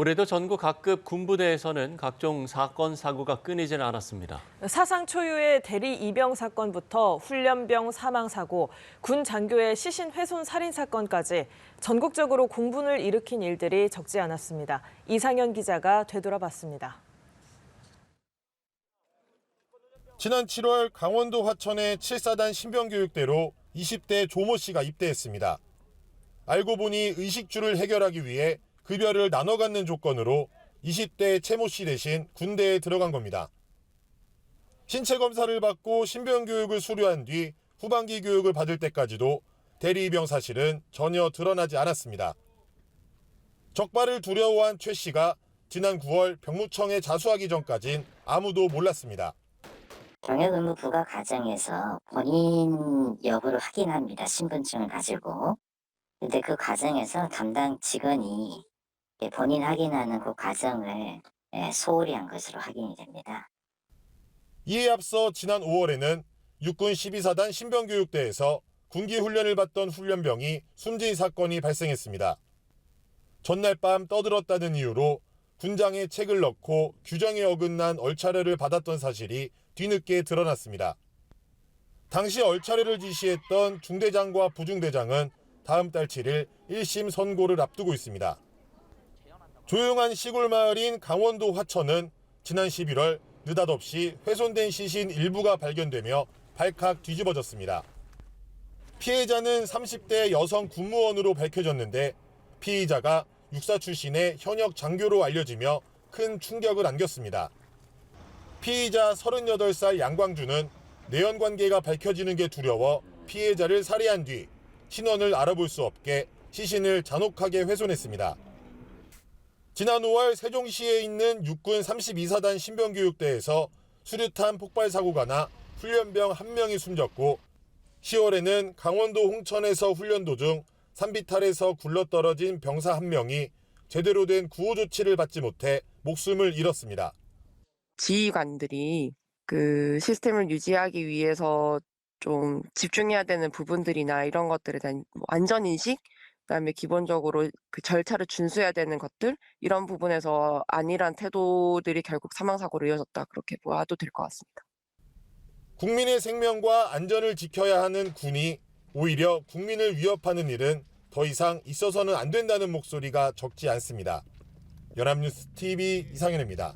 올해도 전국 각급 군부대에서는 각종 사건, 사고가 끊이질 않았습니다. 사상 초유의 대리 이병 사건부터 훈련병 사망 사고, 군 장교의 시신 훼손 살인 사건까지 전국적으로 공분을 일으킨 일들이 적지 않았습니다. 이상현 기자가 되돌아봤습니다. 지난 7월 강원도 화천의 7사단 신병교육대로 20대 조모 씨가 입대했습니다. 알고 보니 의식주를 해결하기 위해 급여를 나눠 갖는 조건으로 20대 최모 씨 대신 군대에 들어간 겁니다. 신체 검사를 받고 신병교육을 수료한 뒤 후반기 교육을 받을 때까지도 대리이병 사실은 전혀 드러나지 않았습니다. 적발을 두려워한 최 씨가 지난 9월 병무청에 자수하기 전까진 아무도 몰랐습니다. 병역 의무 부과 과정에서 본인 여부를 확인합니다. 신분증을 가지고. 근데 그 과정에서 담당 직원이 본인 확인하는 그 과정을 소홀히 한 것으로 확인이 됩니다. 이에 앞서 지난 5월에는 육군 12사단 신병교육대에서 군기 훈련을 받던 훈련병이 숨진 사건이 발생했습니다. 전날 밤 떠들었다는 이유로 군장에 책을 넣고 규정에 어긋난 얼차려를 받았던 사실이 뒤늦게 드러났습니다. 당시 얼차려를 지시했던 중대장과 부중대장은 다음 달 7일 1심 선고를 앞두고 있습니다. 조용한 시골 마을인 강원도 화천은 지난 11월 느닷없이 훼손된 시신 일부가 발견되며 발칵 뒤집어졌습니다. 피해자는 30대 여성 군무원으로 밝혀졌는데 피의자가 육사 출신의 현역 장교로 알려지며 큰 충격을 안겼습니다. 피의자 38살 양광주는 내연관계가 밝혀지는 게 두려워 피해자를 살해한 뒤 신원을 알아볼 수 없게 시신을 잔혹하게 훼손했습니다. 지난 5월 세종시에 있는 육군 32사단 신병교육대에서 수류탄 폭발 사고가 나 훈련병 1명이 숨졌고 10월에는 강원도 홍천에서 훈련 도중 산비탈에서 굴러떨어진 병사 1명이 제대로 된 구호 조치를 받지 못해 목숨을 잃었습니다. 지휘관들이 그 시스템을 유지하기 위해서 좀 집중해야 되는 부분들이나 이런 것들에 대한 안전인식, 그다음에 기본적으로 그 절차를 준수해야 되는 것들, 이런 부분에서 안일한 태도들이 결국 사망사고로 이어졌다, 그렇게 봐도 될 것 같습니다. 국민의 생명과 안전을 지켜야 하는 군이 오히려 국민을 위협하는 일은 더 이상 있어서는 안 된다는 목소리가 적지 않습니다. 연합뉴스 TV 이상현입니다.